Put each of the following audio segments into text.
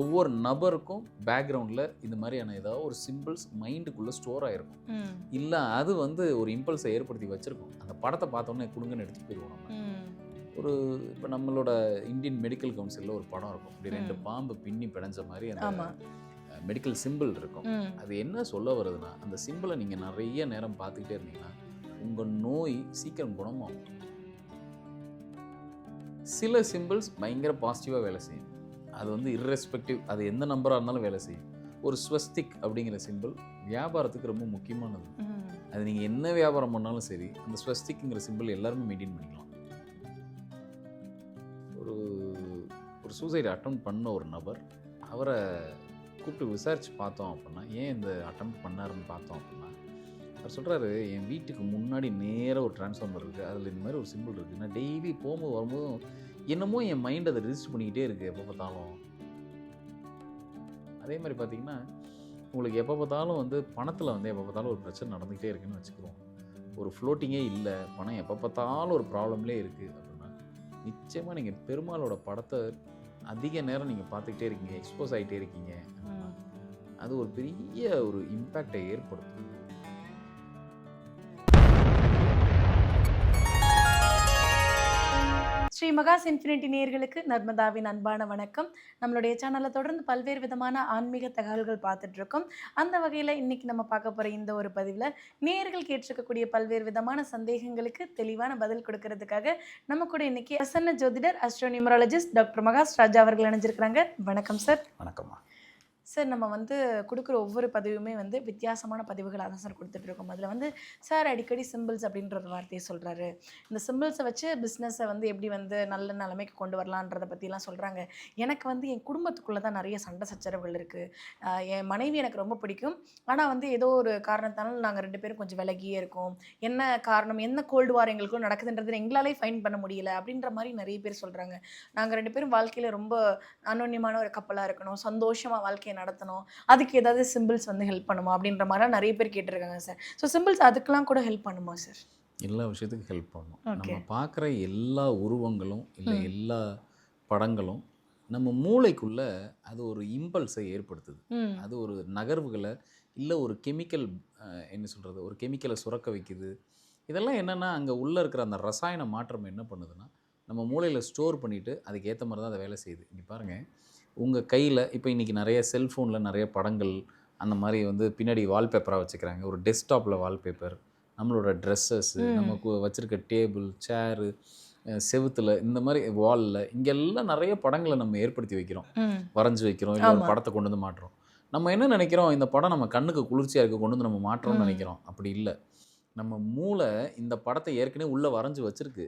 ஒவ்வொரு நபருக்கும் பேக்ரவுண்டில் இந்த மாதிரியான ஏதாவது ஒரு சிம்பிள்ஸ் மைண்டுக்குள்ளே ஸ்டோர் ஆகிருக்கும். இல்லை அது வந்து ஒரு இம்பல்ஸை ஏற்படுத்தி வச்சுருக்கும். அந்த படத்தை பார்த்தோன்னே கொடுங்கன்னு எடுத்துகிட்டு போயிடுவோம் நம்ம. ஒரு இப்போ நம்மளோட இந்தியன் மெடிக்கல் கவுன்சிலில் ஒரு படம் இருக்கும். இப்படி 2 பாம்பு பின்னி பிணைஞ்ச மாதிரி அந்த மெடிக்கல் சிம்பிள் இருக்கும். அது என்ன சொல்ல வருதுன்னா, அந்த சிம்பிளை நீங்கள் நிறைய நேரம் பார்த்துக்கிட்டே இருந்தீங்கன்னா உங்கள் நோய் சீக்கிரம் குணமாகும். சில சிம்பிள்ஸ் பயங்கர பாசிட்டிவாக வேலை செய்யும். அது வந்து இர்ரெஸ்பெக்டிவ், அது எந்த நம்பராக இருந்தாலும் வேலை செய்யும். ஒரு ஸ்வஸ்திக் அப்படிங்கிற சிம்பிள் வியாபாரத்துக்கு ரொம்ப முக்கியமானது. அது நீங்கள் என்ன வியாபாரம் பண்ணாலும் சரி, அந்த ஸ்வஸ்திக்குங்கிற சிம்பிள் எல்லாருமே மெயின்டைன் பண்ணிக்கலாம். ஒரு சூசைட் அட்டம் பண்ண ஒரு நபர், அவரை கூப்பிட்டு விசாரித்து பார்த்தோம் அப்படின்னா, ஏன் இந்த அட்டம் பண்ணாருன்னு பார்த்தோம் அப்படின்னா, அவர் சொல்கிறாரு, என் வீட்டுக்கு முன்னாடி நேராக ஒரு டிரான்ஸ்ஃபார்மர் இருக்குது, அதில் இந்த மாதிரி ஒரு சிம்பிள் இருக்குது. நான் டெய்லி போகும்போது வரும்போதும் என்னமோ என் மைண்ட் அதை ரிஜிஸ்டர் பண்ணிக்கிட்டே இருக்குது எப்போ பார்த்தாலும். அதே மாதிரி பார்த்தீங்கன்னா, உங்களுக்கு எப்போ பார்த்தாலும் வந்து பணத்தில் வந்து எப்போ பார்த்தாலும் ஒரு பிரச்சனை நடந்துக்கிட்டே இருக்குன்னு வச்சுக்கிறோம். ஒரு ஃப்ளோட்டிங்கே இல்லை, பணம் எப்போ பார்த்தாலும் ஒரு ப்ராப்ளம்லேயே இருக்குது அப்படின்னா, நிச்சயமாக நீங்கள் பெருமாளோட படத்தை அதிக நேரம் நீங்கள் பார்த்துக்கிட்டே இருக்கீங்க, எக்ஸ்போஸ் ஆகிட்டே இருக்கீங்க. அது ஒரு பெரிய ஒரு இம்பேக்டை ஏற்படுத்தும். ஸ்ரீ மகாஸ் இன்ஃபினிட்டி நேயர்களுக்கு நர்மதாவின் அன்பான வணக்கம். நம்மளுடைய சேனலில் தொடர்ந்து பல்வேறு விதமான ஆன்மீக தகவல்கள் பார்த்துட்டு இருக்கோம். அந்த வகையில் இன்னைக்கு நம்ம பார்க்க போகிற இந்த ஒரு பதிவில் நேயர்கள் கேட்டிருக்கக்கூடிய பல்வேறு விதமான சந்தேகங்களுக்கு தெளிவான பதில் கொடுக்கறதுக்காக நம்ம கூட இன்னைக்கு பிரசன்ன ஜோதிடர் அஸ்ட்ரோ நியூமராலஜிஸ்ட் டாக்டர் மகாஸ் ராஜா அவர்கள் இணைஞ்சிருக்கிறாங்க. வணக்கம் சார். வணக்கம்மா. சார், நம்ம வந்து கொடுக்குற ஒவ்வொரு பதிவுமே வந்து வித்தியாசமான பதிவுகளாக தான் சார் கொடுத்துட்ருக்கோம். அதில் வந்து சார் அடிக்கடி சிம்பிள்ஸ் அப்படின்ற ஒரு வார்த்தையை சொல்கிறாரு. இந்த சிம்பிள்ஸை வச்சு பிஸ்னஸை வந்து எப்படி வந்து நல்ல நிலைமைக்கு கொண்டு வரலான்றதை பற்றிலாம் சொல்கிறாங்க. எனக்கு வந்து என் குடும்பத்துக்குள்ளே தான் நிறைய சண்டை சச்சரவுகள் இருக்குது. என் மனைவி எனக்கு ரொம்ப பிடிக்கும், ஆனால் வந்து ஏதோ ஒரு காரணத்தாலும் நாங்கள் 2 பேரும் கொஞ்சம் விலகியே இருக்கோம். என்ன காரணம், என்ன கோல்டு வார் எங்களுக்கும் நடக்குதுன்றது எங்களாலே ஃபைன் பண்ண முடியல அப்படின்ற மாதிரி நிறைய பேர் சொல்கிறாங்க. நாங்கள் 2 பேரும் வாழ்க்கையில் ரொம்ப அனோன்யமான ஒரு கப்பலாக இருக்கணும், சந்தோஷமாக வாழ்க்கையை நடத்தணும், அதுக்கு ஏதாவது சிம்பிள்ஸ் வந்து ஹெல்ப் பண்ணுமா அப்படின்ற மாதிரிலாம் நிறைய பேர் கேட்டிருக்காங்க சார். ஸோ சிம்பிள்ஸ் அதுக்கெல்லாம் கூட ஹெல்ப் பண்ணுமா சார்? எல்லா விஷயத்துக்கும் ஹெல்ப் பண்ணும். நம்ம பார்க்குற எல்லா உருவங்களும் இல்லை எல்லா படங்களும் நம்ம மூளைக்குள்ளே அது ஒரு இம்பல்ஸை ஏற்படுத்துது. அது ஒரு நகர்வுகளை இல்லை ஒரு கெமிக்கல் என்ன சொல்கிறது, ஒரு கெமிக்கலை சுரக்க வைக்குது. இதெல்லாம் என்னென்னா, அங்கே உள்ளே இருக்கிற அந்த ரசாயன மாற்றம் என்ன பண்ணுதுன்னா, நம்ம மூளையில் ஸ்டோர் பண்ணிவிட்டு அதுக்கு ஏற்ற மாதிரி தான் அதை வேலை செய்யுது. இங்கே பாருங்கள், உங்கள் கையில் இப்போ இன்றைக்கி நிறைய செல்ஃபோனில் நிறைய படங்கள் அந்த மாதிரி வந்து பின்னாடி வால்பேப்பராக வச்சுக்கிறாங்க. ஒரு டெஸ்க்டாப்பில் வால்பேப்பர், நம்மளோட ட்ரெஸ்ஸஸ்ஸு, நமக்கு வச்சுருக்க டேபிள், சேரு, செவுத்தில், இந்த மாதிரி வாலில் இங்கெல்லாம் நிறைய படங்களை நம்ம ஏற்படுத்தி வைக்கிறோம், வரைஞ்சி வைக்கிறோம், இல்லை ஒரு படத்தை கொண்டு வந்து மாட்டுறோம். நம்ம என்ன நினைக்கிறோம், இந்த படம் நம்ம கண்ணுக்கு குளிர்ச்சியாக இருக்க கொண்டு வந்து நம்ம மாற்றோம்னு நினைக்கிறோம். அப்படி இல்லை. நம்ம மூளை இந்த படத்தை ஏற்கனவே உள்ளே வரைஞ்சி வச்சிருக்கு.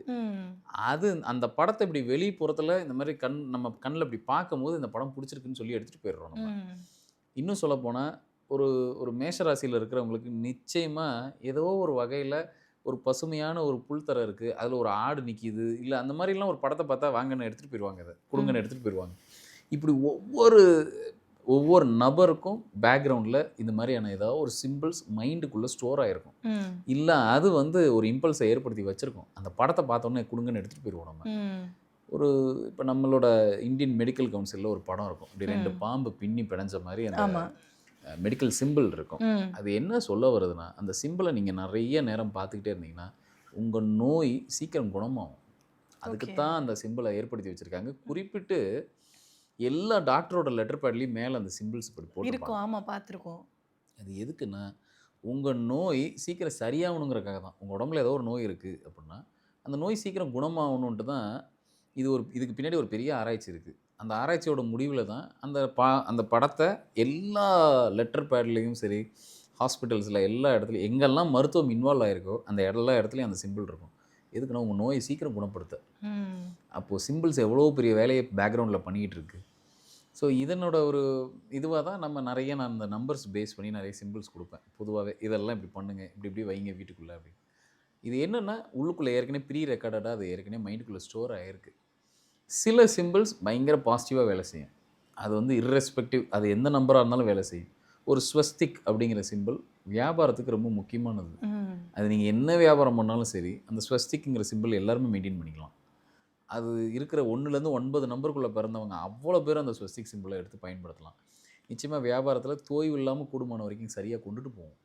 அது அந்த படத்தை இப்படி வெளிப்புறத்தில் இந்த மாதிரி நம்ம கண்ணில் இப்படி பார்க்கும்போது இந்த படம் பிடிச்சிருக்குன்னு சொல்லி எடுத்துகிட்டு போயிடுறோம் நம்ம. இன்னும் சொல்லப்போனால் ஒரு மேஷராசியில் இருக்கிறவங்களுக்கு நிச்சயமாக ஏதோ ஒரு வகையில் ஒரு பசுமையான ஒரு புல்தரை இருக்குது, அதில் ஒரு ஆடு நிற்கிது, இல்லை அந்த மாதிரிலாம் ஒரு படத்தை பார்த்தா வாங்கன்னு எடுத்துகிட்டு போயிடுவாங்க, அதை கொடுங்கன்னு எடுத்துகிட்டு போயிடுவாங்க. இப்படி ஒவ்வொரு நபருக்கும் பேக்ரவுண்டில் இந்த மாதிரியான ஏதாவது ஒரு சிம்பிள்ஸ் மைண்டுக்குள்ளே ஸ்டோர் ஆகிருக்கும். இல்லை அது வந்து ஒரு இம்பல்ஸை ஏற்படுத்தி வச்சுருக்கோம். அந்த படத்தை பார்த்தோன்னே கொடுங்கன்னு எடுத்துகிட்டு போயிடுவோம் நம்ம. இப்போ நம்மளோட இந்தியன் மெடிக்கல் கவுன்சிலில் ஒரு படம் இருக்கும். இப்படி 2 பாம்பு பின்னி பிணைஞ்ச மாதிரி அந்த மெடிக்கல் சிம்பிள் இருக்கும். அது என்ன சொல்ல வருதுன்னா, அந்த சிம்பிளை நீங்கள் நிறைய நேரம் பார்த்துக்கிட்டே இருந்தீங்கன்னா உங்கள் நோய் சீக்கிரம் குணமாகும். அதுக்குத்தான் அந்த சிம்பிளை ஏற்படுத்தி வச்சுருக்காங்க. குறிப்பிட்டு எல்லா டாக்டரோட லெட்டர் பேட்லேயும் மேலே அந்த சிம்பிள்ஸ் இப்படி போட்டுருக்கும். ஆமாம், பார்த்துருக்கோம். அது எதுக்குன்னா, உங்கள் நோய் சீக்கிரம் சரியாகணுங்கிறக்காக தான். உங்கள் உடம்புல ஏதோ ஒரு நோய் இருக்குது அப்படின்னா அந்த நோய் சீக்கிரம் குணமாகணுன்ட்டு தான். இதுக்கு பின்னாடி ஒரு பெரிய ஆராய்ச்சி இருக்குது. அந்த ஆராய்ச்சியோட முடிவில் தான் அந்த படத்தை எல்லா லெட்டர் பேட்லேயும் சரி, ஹாஸ்பிட்டல்ஸில் எல்லா இடத்துலையும் எங்கெல்லாம் மருத்துவம் இன்வால்வ் ஆகிருக்கோ அந்த எல்லா இடத்துலையும் அந்த சிம்பிள் இருக்கும். எதுக்குன்னா, உங்கள் நோயை சீக்கிரம் குணப்படுத்த. அப்போது சிம்பிள்ஸ் எவ்வளோ பெரிய வேலையை பேக்ரவுண்டில் பண்ணிக்கிட்டு இருக்கு. ஸோ இதனோட ஒரு இதுவாக தான் நான் அந்த நம்பர்ஸ் பேஸ் பண்ணி நிறைய சிம்பிள்ஸ் கொடுப்பேன். பொதுவாகவே இதெல்லாம் இப்படி பண்ணுங்கள், இப்படி வைங்க வீட்டுக்குள்ளே அப்படின்னு. இது என்னென்னா, உள்ளுக்குள்ளே ஏற்கனவே ப்ரீ ரெக்கார்டடாக அது ஏற்கனவே மைண்டுக்குள்ளே ஸ்டோர் ஆகிருக்கு. சில சிம்பிள்ஸ் பயங்கர பாசிட்டிவாக வேலை செய்யும். அது வந்து இர்ரெஸ்பெக்டிவ், அது எந்த நம்பராக இருந்தாலும் வேலை செய்யும். ஒரு ஸ்வஸ்திக் அப்படிங்கிற சிம்பிள் வியாபாரத்துக்கு ரொம்ப முக்கியமானது. அது நீங்கள் என்ன வியாபாரம் பண்ணாலும் சரி, அந்த ஸ்வஸ்திக்குங்கிற சிம்பிள் எல்லாருமே மெயின்டைன் பண்ணிக்கலாம். அது இருக்கிற 1லேருந்து 9 நம்பருக்குள்ளே பிறந்தவங்க அவ்வளோ பேர் அந்த ஸ்வஸ்திக் சிம்பிளை எடுத்து பயன்படுத்தலாம். நிச்சயமாக வியாபாரத்தில் தோய்வு இல்லாமல் கூடுமான வரைக்கும் சரியாக கொண்டுட்டு போகும்.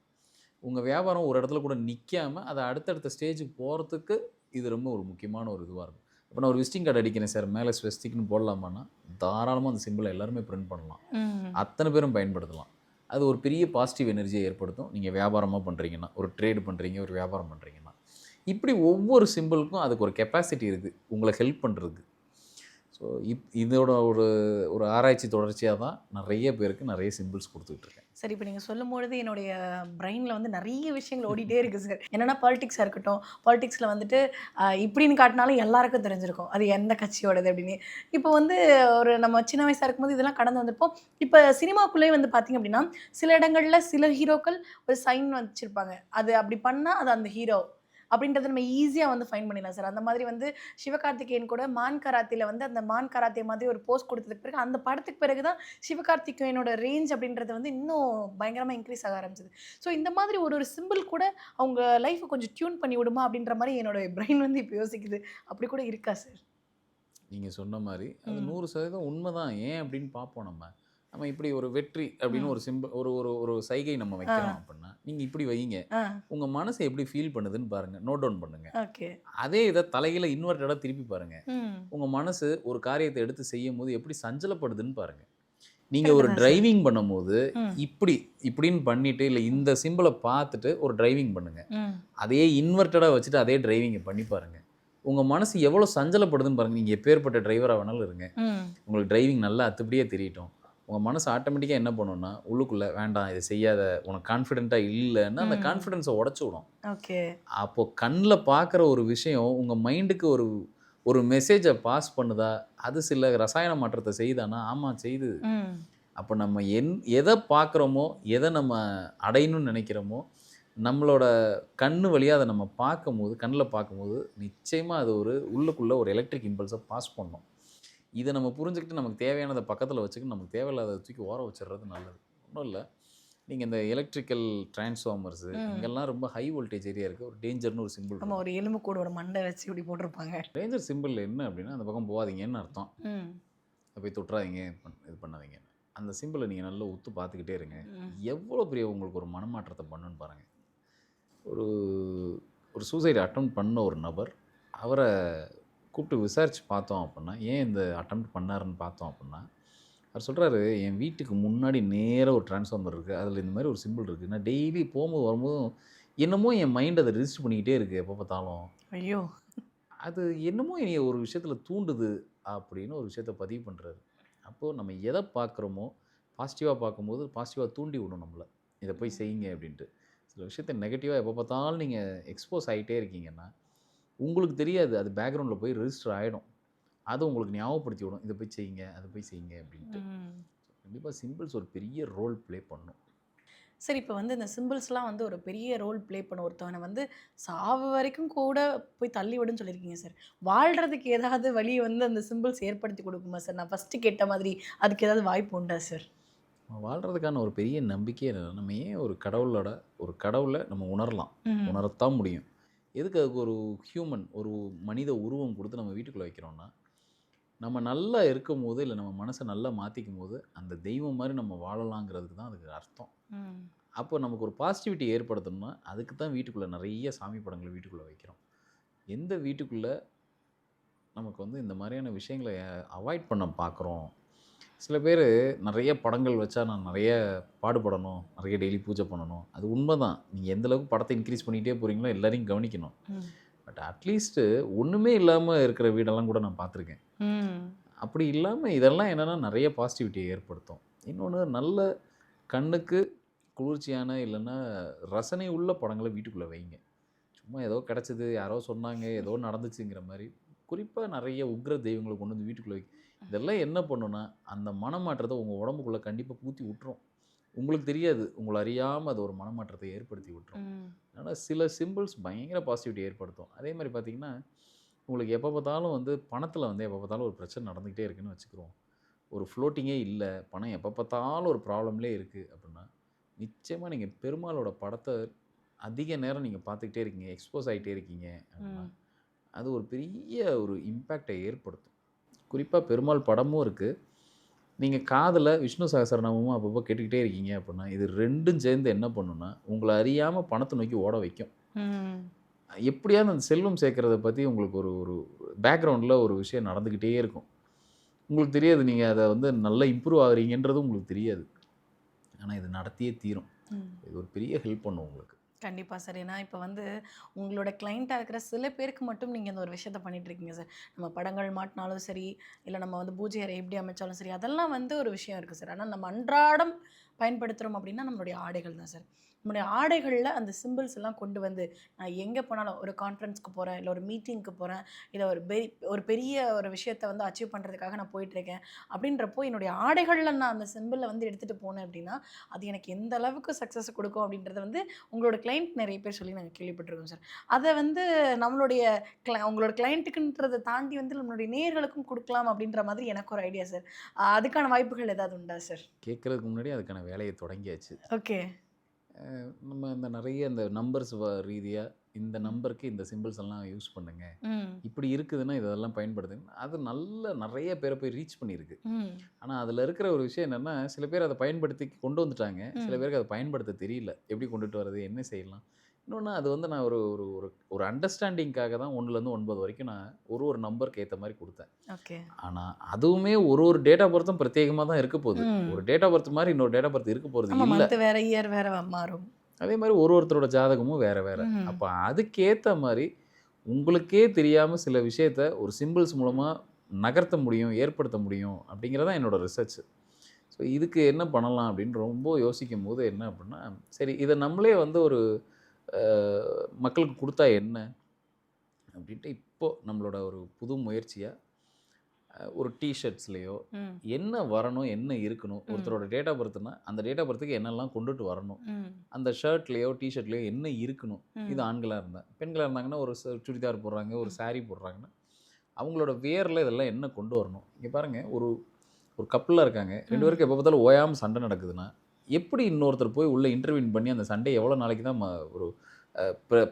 உங்கள் வியாபாரம் ஒரு இடத்துல கூட நிற்காம அதை அடுத்தடுத்த ஸ்டேஜுக்கு போகிறதுக்கு இது ரொம்ப ஒரு முக்கியமான ஒரு இதுவாக இருக்கும். இப்போ நான் ஒரு விசிட்டிங் கார்டு அடிக்கிறேன் சார், மேலே ஸ்வஸ்திக்னு போடலாமான்னா தாராளமாக அந்த சிம்பிளை எல்லாருமே பிரிண்ட் பண்ணலாம். அத்தனை பேரும் பயன்படுத்தலாம். அது ஒரு பெரிய பாசிட்டிவ் எனர்ஜியை ஏற்படுத்தும். நீங்கள் வியாபாரமாக பண்ணுறீங்கன்னா, ஒரு ட்ரேடு பண்ணுறீங்க, ஒரு வியாபாரம் பண்ணுறீங்கன்னா, இப்படி ஒவ்வொரு சிம்பிளுக்கும் அதுக்கு ஒரு கெப்பாசிட்டி இருக்குது உங்களை ஹெல்ப் பண்ணுறதுக்கு. ஸோ இதோட ஒரு ஒரு ஆராய்ச்சி தொடர்ச்சியாக தான் நிறைய பேருக்கு நிறைய சிம்பிள்ஸ் கொடுத்துட்ருக்கேன். சரி, இப்போ நீங்கள் சொல்லும்பொழுது என்னுடைய பிரெயினில் வந்து நிறைய விஷயங்கள் ஓடிட்டே இருக்குது சார். என்னென்னா பாலிடிக்ஸாக இருக்கட்டும், பாலிடிக்ஸில் வந்துட்டு இப்படின்னு காட்டினாலும் எல்லாருக்கும் தெரிஞ்சிருக்கும் அது எந்த கட்சியோடது அப்படின்னு. இப்போ வந்து ஒரு நம்ம சின்ன வயசாக இருக்கும்போது இதெல்லாம் கடந்து வந்திருப்போம். இப்போ சினிமாக்குள்ளேயே வந்து பார்த்திங்க அப்படின்னா சில இடங்களில் சில ஹீரோக்கள் ஒரு சைன் வச்சுருப்பாங்க, அது அப்படி பண்ணால் அது அந்த ஹீரோ அப்படின்றத நம்ம ஈஸியாக வந்து ஃபைன் பண்ணிடலாம் சார். அந்த மாதிரி வந்து சிவகார்த்திகேயன் கூட மான் கராத்தியில் வந்து அந்த மான் கராத்தே மாதிரி ஒரு போஸ்ட் கொடுத்ததுக்கு பிறகு அந்த படத்துக்கு பிறகு தான் சிவகார்த்திகேயனோட ரேஞ்ச் அப்படின்றது வந்து இன்னும் பயங்கரமாக இன்க்ரீஸ் ஆக ஆரம்பிச்சது. ஸோ இந்த மாதிரி ஒரு ஒரு சிம்பிள் கூட அவங்க லைஃப்பை கொஞ்சம் டியூன் பண்ணி விடுமா அப்படின்ற மாதிரி என்னோட பிரெயின் வந்து இப்போ யோசிக்குது. அப்படி கூட இருக்கா சார்? நீங்கள் சொன்ன மாதிரி அது 100% உண்மைதான். ஏன் அப்படின்னு பார்ப்போம். நம்ம இப்படி ஒரு வெற்றி அப்படின்னு ஒரு சிம்பிள் ஒரு ஒரு ஒரு சைகை நம்ம வைக்கிறோம் அப்படின்னா நீங்கள் இப்படி வைங்க, உங்கள் மனசை எப்படி ஃபீல் பண்ணுதுன்னு பாருங்கள், நோட் டவுன் பண்ணுங்கள். அதே இதை தலையில் இன்வெர்ட்டடாக திருப்பி பாருங்கள், உங்கள் மனசு ஒரு காரியத்தை எடுத்து செய்யும் போது எப்படி சஞ்சலப்படுதுன்னு பாருங்கள். நீங்கள் ஒரு டிரைவிங் பண்ணும்போது இப்படின்னு பண்ணிட்டு இல்லை இந்த சிம்பிளை பார்த்துட்டு ஒரு டிரைவிங் பண்ணுங்கள், அதே இன்வெர்ட்டடாக வச்சுட்டு அதே டிரைவிங்கை பண்ணி பாருங்கள், உங்கள் மனசு எவ்வளோ சஞ்சலப்படுதுன்னு பாருங்கள். நீங்கள் எப்பேற்பட்ட டிரைவராக வேணாலும் இருங்க, உங்களுக்கு டிரைவிங் நல்லா அத்துப்படியே தெரியட்டும், உங்கள் மனசு ஆட்டோமேட்டிக்காக என்ன பண்ணுன்னா உள்ளுக்குள்ளே வேண்டாம் இதை செய்யாத, உனக்கு கான்ஃபிடென்ட்டாக இல்லைன்னா அந்த கான்ஃபிடென்ஸை உடச்சி விடும். அப்போது கண்ணில் பார்க்குற ஒரு விஷயம் உங்கள் மைண்டுக்கு ஒரு ஒரு மெசேஜை பாஸ் பண்ணுதா, அது சில ரசாயன மாற்றத்தை செய்தானா? ஆமாம் செய்து. அப்போ நம்ம எதை பார்க்குறோமோ, எதை நம்ம அடையணும்னு நினைக்கிறோமோ, நம்மளோட கண்ணு வழியாக அதை நம்ம பார்க்கும்போது, கண்ணில் பார்க்கும்போது நிச்சயமாக அது ஒரு உள்ளுக்குள்ளே ஒரு எலக்ட்ரிக் இம்பல்ஸை பாஸ் பண்ணும். இதை நம்ம புரிஞ்சுக்கிட்டு நமக்கு தேவையானதை பக்கத்தில் வச்சுக்கிட்டு நமக்கு தேவையில்லாத தூக்கி ஓர வச்சிடுறது நல்லது. ஒன்றும் இல்லை, நீங்கள் இந்த எலக்ட்ரிக்கல் டிரான்ஸ்ஃபார்மர்ஸு இங்கெல்லாம் ரொம்ப ஹை வோல்டேஜ் ஏரியா இருக்குது, ஒரு டேஞ்சர்னு ஒரு சிம்பிள், நம்ம ஒரு எலும்பு கூட ஒரு மண்டை வச்சு இப்படி போட்டிருப்பாங்க. டேஞ்சர் சிம்பிள் என்ன அப்படின்னா அந்த பக்கம் போகாதீங்கன்னு அர்த்தம், போய் தொட்டுறாதீங்க, இது பண்ணாதீங்க. அந்த சிம்பிளை நீங்கள் நல்லா உத்து பார்த்துக்கிட்டே இருங்க, எவ்வளோ பெரிய உங்களுக்கு ஒரு மனமாற்றத்தை பண்ணுன்னு பாருங்கள். ஒரு ஒரு சூசைட் அட்டெம்ப்ட் பண்ண ஒரு நபர், அவரை கூப்பிட்டு விசாரித்து பார்த்தோம் அப்படின்னா ஏன் இந்த அட்டெம்ப்ட் பண்ணாருன்னு பார்த்தோம் அப்படின்னா, அவர் சொல்கிறாரு, என் வீட்டுக்கு முன்னாடி நேராக ஒரு டிரான்ஸ்ஃபார்மர் இருக்குது, அதில் இந்த மாதிரி ஒரு சிம்பிள் இருக்குது, நான் டெய்லி போகும்போது வரும்போதும் என்னமோ என் மைண்ட் அதை ரிஜிஸ்டர் பண்ணிக்கிட்டே இருக்குது, எப்போ பார்த்தாலும் ஐயோ அது என்னமோ என்னைய ஒரு விஷயத்தில் தூண்டுது அப்படின்னு ஒரு விஷயத்த பதிவு பண்ணுறாரு. அப்போது நம்ம எதை பார்க்குறோமோ பாசிட்டிவாக பார்க்கும்போது பாசிட்டிவாக தூண்டி விடும் நம்மளை, இதை போய் செய்யுங்க அப்படின்ட்டு. சில விஷயத்தை நெகட்டிவாக எப்போ பார்த்தாலும் நீங்கள் எக்ஸ்போஸ் ஆகிட்டே இருக்கீங்கன்னா உங்களுக்கு தெரியாது, அது பேக்ரவுண்டில் போய் ரெஜிஸ்டர் ஆகிடும், அது உங்களுக்கு ஞாபகப்படுத்தி விடும், இதை போய் செய்யுங்க அதை போய் செய்யுங்க அப்படின்ட்டு. கண்டிப்பாக சிம்பிள்ஸ் ஒரு பெரிய ரோல் ப்ளே பண்ணும். சரி, இப்போ வந்து இந்த சிம்பிள்ஸ்லாம் வந்து ஒரு பெரிய ரோல் ப்ளே பண்ண ஒருத்தவனை வந்து சாவு வரைக்கும் கூட போய் தள்ளி விடுன்னு சொல்லியிருக்கீங்க சார். வாழ்கிறதுக்கு ஏதாவது வழியை வந்து அந்த சிம்பிள்ஸ் ஏற்படுத்தி கொடுக்குமா சார்? நான் ஃபஸ்ட்டு கேட்ட மாதிரி அதுக்கு ஏதாவது வாய்ப்பு உண்டா சார்? வாழ்கிறதுக்கான ஒரு பெரிய நம்பிக்கையே நம்ம ஏன் ஒரு கடவுளை நம்ம உணரலாம், உணரத்தான் முடியும். எதுக்கு அதுக்கு ஒரு ஹியூமன் ஒரு மனித உருவம் கொடுத்து நம்ம வீட்டுக்குள்ளே வைக்கிறோன்னா, நம்ம நல்லா இருக்கும் போது இல்லை நம்ம மனசை நல்லா மாற்றிக்கும் போது அந்த தெய்வம் மாதிரி நம்ம வாழலாங்கிறதுக்கு தான் அதுக்கு அர்த்தம். அப்போ நமக்கு ஒரு பாசிட்டிவிட்டி ஏற்படுத்தணும்னா அதுக்கு தான் வீட்டுக்குள்ளே நிறைய சாமி படங்களை வீட்டுக்குள்ளே வைக்கிறோம். எந்த வீட்டுக்குள்ளே நமக்கு வந்து இந்த மாதிரியான விஷயங்களை அவாய்ட் பண்ண பார்க்குறோம். சில பேர் நிறைய படங்கள் வச்சா நான் நிறைய பாடுபடணும், நிறைய டெய்லி பூஜை பண்ணணும், அது உண்மை தான். நீங்கள் எந்தளவுக்கு படத்தை இன்க்ரீஸ் பண்ணிகிட்டே போகிறீங்களோ எல்லாரையும் கவனிக்கணும். பட் அட்லீஸ்ட்டு ஒன்றுமே இல்லாமல் இருக்கிற வீடெல்லாம் கூட நான் பார்த்துருக்கேன். அப்படி இல்லாமல் இதெல்லாம் என்னென்னா நிறைய பாசிட்டிவிட்டியை ஏற்படுத்தும். இன்னொன்று, நல்ல கண்ணுக்கு குளிர்ச்சியான இல்லைன்னா ரசனை உள்ள படங்களை வீட்டுக்குள்ளே வைங்க. சும்மா ஏதோ கிடச்சிது, யாரோ சொன்னாங்க, ஏதோ நடந்துச்சுங்கிற மாதிரி குறிப்பாக நிறைய உக்ர தெய்வங்களை கொண்டு வந்து வீட்டுக்குள்ளே வைக்க. இதெல்லாம் என்ன பண்ணுன்னா அந்த மனமாற்றத்தை உங்கள் உடம்புக்குள்ளே கண்டிப்பாக பூத்தி விட்டுரும். உங்களுக்கு தெரியாது, உங்களை அறியாமல் அது ஒரு மனமாற்றத்தை ஏற்படுத்தி விட்டுரும். அதனால் சில சிம்பிள்ஸ் பயங்கர பாசிட்டிவிட்டி ஏற்படுத்தும். அதே மாதிரி பார்த்திங்கன்னா, உங்களுக்கு எப்போ பார்த்தாலும் வந்து பணத்தில் வந்து எப்போ பார்த்தாலும் ஒரு பிரச்சனை நடந்துக்கிட்டே இருக்குதுன்னு வச்சுக்கிறோம். ஒரு ஃப்ளோட்டிங்கே இல்லை, பணம் எப்போ பார்த்தாலும் ஒரு ப்ராப்ளம்லே இருக்குது அப்படின்னா, நிச்சயமாக நீங்கள் பெருமாளோட படத்தை அதிக நேரம் நீங்கள் பார்த்துக்கிட்டே இருக்கீங்க, எக்ஸ்போஸ் ஆகிட்டே இருக்கீங்க அப்படின்னா, அது ஒரு பெரிய ஒரு இம்பேக்டை ஏற்படுத்தும். குறிப்பாக பெருமாள் படமும் இருக்குது. நீங்கள் காதில் விஷ்ணு சகஸ்ரநாமமும் அப்பப்போ கேட்டுக்கிட்டே இருக்கீங்க அப்படின்னா, இது 2ம் சேர்ந்து என்ன பண்ணுன்னா, உங்களை அறியாமல் பணத்தை நோக்கி ஓட வைக்கும். ம். எப்படியாவது அந்த செல்வம் சேர்க்கறத பற்றி உங்களுக்கு ஒரு ஒரு பேக்ரவுண்டில் ஒரு விஷயம் நடந்துக்கிட்டே இருக்கும். உங்களுக்கு தெரியாது, நீங்கள் அதை வந்து நல்லா இம்ப்ரூவ் ஆகுறீங்கன்றது உங்களுக்கு தெரியாது. ஆனால் இது நடத்தியே தீரும். ம். இது ஒரு பெரிய ஹெல்ப் பண்ணும் உங்களுக்கு. கண்டிப்பாக சார். ஏன்னா இப்போ வந்து உங்களோட கிளைண்ட்டாக இருக்கிற சில பேருக்கு மட்டும் நீங்கள் இந்த ஒரு விஷயத்த பண்ணிட்டு இருக்கீங்க சார். நம்ம படங்கள் மாட்டினாலும் சரி, இல்லை நம்ம வந்து பூஜை அறை எப்படி அமைச்சாலும் சரி, அதெல்லாம் வந்து ஒரு விஷயம் இருக்குது சார். ஆனால் நம்ம அன்றாடம் பயன்படுத்துகிறோம் அப்படின்னா நம்மளுடைய ஆடைகள் தான் சார். நம்மளுடைய ஆடைகளில் அந்த சிம்பிள்ஸ் எல்லாம் கொண்டு வந்து நான் எங்கே போனாலும் ஒரு கான்ஃபரன்ஸ்க்கு போகிறேன், இல்லை ஒரு மீட்டிங்க்கு போகிறேன், இல்லை ஒரு பெரிய ஒரு விஷயத்தை வந்து அச்சீவ் பண்ணுறதுக்காக நான் போயிட்டுருக்கேன் அப்படின்றப்போ என்னுடைய ஆடைகளில் நான் அந்த சிம்பிளை வந்து எடுத்துகிட்டு போனேன் அப்படின்னா அது எனக்கு எந்த அளவுக்கு சக்ஸஸ் கொடுக்கும் அப்படின்றத வந்து உங்களோட கிளைண்ட் நிறைய பேர் சொல்லி நாங்கள் கேள்விப்பட்டிருக்கோம் சார். அதை வந்து நம்மளுடைய உங்களோட கிளைண்ட்டுக்குன்றதை தாண்டி வந்து நம்மளுடைய நேயர்களுக்கும் கொடுக்கலாம் அப்படின்ற மாதிரி எனக்கு ஒரு ஐடியா சார். அதுக்கான வாய்ப்புகள் ஏதாவது உண்டா சார்? கேட்குறதுக்கு முன்னாடி அதுக்கான வேலையை தொடங்கியாச்சு. ஓகே. நம்ம இந்த நிறைய இந்த நம்பர்ஸ் ரீதியாக இந்த நம்பருக்கு இந்த சிம்பிள்ஸ் எல்லாம் யூஸ் பண்ணுங்க, ம். இப்படி இருக்குதுன்னா இதெல்லாம் பயன்படுத்துங்க, அது நிறைய பேரை போய் ரீச் பண்ணியிருக்கு. ம். ஆனால் அதில் இருக்கிற ஒரு விஷயம் என்னென்னா, சில பேர் அதை பயன்படுத்தி கொண்டு வந்துட்டாங்க, சில ம். பேருக்கு அதை பயன்படுத்த தெரியல, எப்படி கொண்டுட்டு வர்றது, என்ன செய்யலாம். இன்னொன்று அது வந்து நான் ஒரு ஒரு ஒரு ஒரு அண்டர்ஸ்டாண்டிங்காக தான் 1லேருந்து 9 வரைக்கும் நான் ஒரு நம்பருக்கு ஏற்ற மாதிரி கொடுத்தேன். ஓகே. ஆனால் அதுவுமே ஒரு டேட் ஆஃப் பர்த்தும் பிரத்யேகமாக தான் இருக்க போகுது. ம். ஒரு டேட் ஆஃப் பர்த் மாதிரி இன்னொரு டேட் ஆஃப் பர்த் இருக்க போகிறது ஆமா, இல்லை. மந்த் வேற, இயர் வேற மாறும். அதே மாதிரி ஒருத்தரோட ஜாதகமும் வேறு வேறு. ம். அப்போ அதுக்கேற்ற மாதிரி உங்களுக்கே தெரியாமல் சில விஷயத்த ஒரு சிம்பிள்ஸ் மூலமாக நகர்த்த முடியும், ஏற்படுத்த முடியும் அப்படிங்கிறதான் என்னோடய ரிசர்ச். ஸோ இதுக்கு என்ன பண்ணலாம் அப்படின்னு ரொம்ப யோசிக்கும் போது என்ன அப்படின்னா, சரி இதை நம்மளே வந்து ஒரு மக்களுக்கு கொடுத்தா என்ன அப்படின்ட்டு இப்போது நம்மளோட ஒரு புது முயற்சியாக ஒரு டிஷர்ட்ஸ்லேயோ ம். என்ன வரணும், என்ன இருக்கணும், ம். ஒருத்தரோட டேட் ஆஃப் பர்த்னா அந்த டேட் ஆஃப் பர்த்துக்கு என்னெல்லாம் கொண்டுட்டு வரணும், ம். அந்த ஷர்ட்லேயோ டிஷர்ட்லேயோ என்ன இருக்கணும். ம். இது ஆண்களாக இருந்தால், பெண்களாக இருந்தாங்கன்னா ஒரு சுடிதார் போடுறாங்க, ஒரு saree போடுறாங்கன்னா அவங்களோட வேரில் இதெல்லாம் என்ன கொண்டு வரணும். இங்கே பாருங்கள், ஒரு ஒரு கப்பலாக இருக்காங்க, 2 பேருக்கு எப்போ பார்த்தாலும் ஓயாமல் சண்டை நடக்குதுன்னா எப்படி இன்னொருத்தர் போய் உள்ளே இன்டர்வியூன் பண்ணி அந்த சண்டை எவ்வளோ நாளைக்கு தான் ஒரு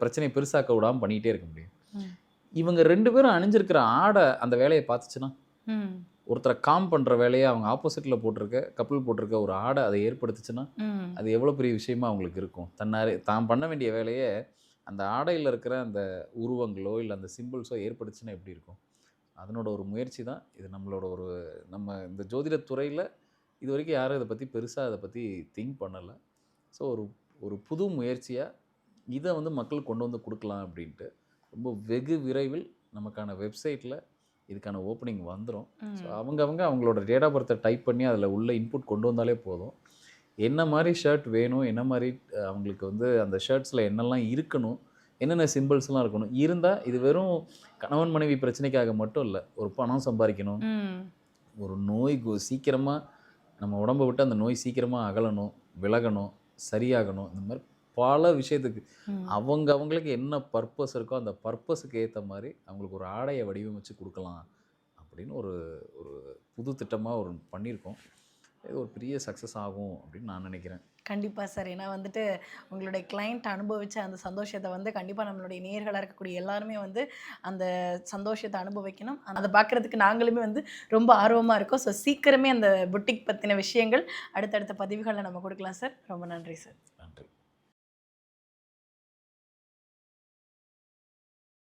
பிரச்சனையை பெருசாக்க விடாமல் பண்ணிகிட்டே இருக்க முடியும். ம். இவங்க 2 பேரும் அணிஞ்சிருக்கிற ஆடை அந்த வேலையை பார்த்துச்சுன்னா, ம். ஒருத்தரை காம் பண்ணுற வேலையை அவங்க ஆப்போசிட்டில் போட்டிருக்க கப்பல் போட்டிருக்க ஒரு ஆடை அதை ஏற்படுத்துச்சுன்னா ம். அது எவ்வளோ பெரிய விஷயமா அவங்களுக்கு இருக்கும். தான் பண்ண வேண்டிய வேலையை அந்த ஆடையில் இருக்கிற அந்த உருவங்களோ இல்லை அந்த சிம்பிள்ஸோ ஏற்படுச்சுன்னா எப்படி இருக்கும். அதனோட ஒரு முயற்சி தான் இது. நம்ம இந்த ஜோதிடத்துறையில் இது வரைக்கும் யாரும் இதை பற்றி பெருசாக அதை பற்றி திங்க் பண்ணலை. ஸோ ஒரு புது முயற்சியாக இதை வந்து மக்களுக்கு கொண்டு வந்து கொடுக்கலாம் அப்படின்ட்டு ரொம்ப வெகு விரைவில் நமக்கான வெப்சைட்டில் இதுக்கான ஓப்பனிங் வந்துடும். ஸோ அவங்களோட டேட் ஆஃப் பர்த்தை டைப் பண்ணி அதில் உள்ள இன்புட் கொண்டு வந்தாலே போதும். என்ன மாதிரி ஷர்ட் வேணும், என்ன மாதிரி அவங்களுக்கு வந்து அந்த ஷர்ட்ஸில் என்னெல்லாம் இருக்கணும், என்னென்ன சிம்பிள்ஸ்லாம் இருக்கணும் இருந்தால், இது வெறும் கணவன் மனைவி பிரச்சனைக்காக மட்டும் இல்லை, ஒரு பணம் சம்பாதிக்கணும், ஒரு நோய் சீக்கிரமாக நம்ம உடம்பை விட்டு அந்த நோய் சீக்கிரமாக அகலணும், விலகணும், சரியாகணும், இந்த மாதிரி பல விஷயத்துக்கு அவங்களுக்கு என்ன பர்பஸ் இருக்கோ அந்த பர்பஸுக்கு ஏற்ற மாதிரி அவங்களுக்கு ஒரு ஆடையை வடிவமைச்சு கொடுக்கலாம் அப்படின்னு ஒரு புது திட்டமாக பண்ணியிருக்கோம். இது ஒரு பெரிய சக்ஸஸ் ஆகும் அப்படின்னு நான் நினைக்கிறேன். கண்டிப்பாக சார். ஏன்னா வந்துட்டு உங்களுடைய கிளைண்ட் அனுபவித்த அந்த சந்தோஷத்தை வந்து கண்டிப்பாக நம்மளுடைய நேயர்களாக இருக்கக்கூடிய எல்லாருமே வந்து அந்த சந்தோஷத்தை அனுபவிக்கணும். அதை பார்க்குறதுக்கு நாங்களுமே வந்து ரொம்ப ஆர்வமாக இருக்கோம். ஸோ சீக்கிரமே அந்த புட்டிக் பற்றின விஷயங்கள் அடுத்தடுத்த பதிவுகளில் நம்ம கொடுக்கலாம் சார். ரொம்ப நன்றி சார். நன்றி.